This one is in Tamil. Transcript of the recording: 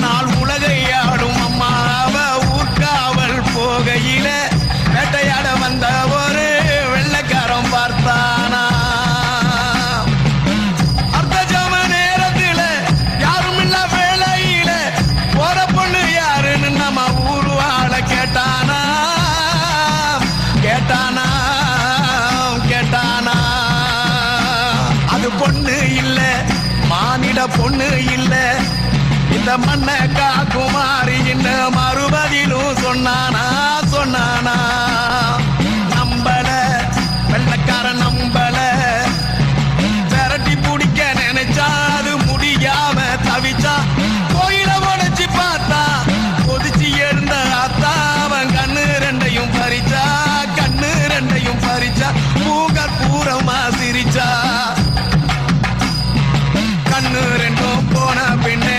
நாள் உலகை ஆடும் அம்மாவ ஊர்காவல் போகையில வேட்டையாட வந்த ஒரு வெள்ளைக்காரன் பார்த்தானா. அர்த்தஜாம நேரத்துல யாரும் இல்ல வேளையில போற பொண்ணு யாருன்னு நம்ம ஊரு ஆள கேட்டானா கேட்டானா கேட்டானா. அது பொண்ணு இல்ல மானிட பொண்ணு இல்ல இந்த மண்ணை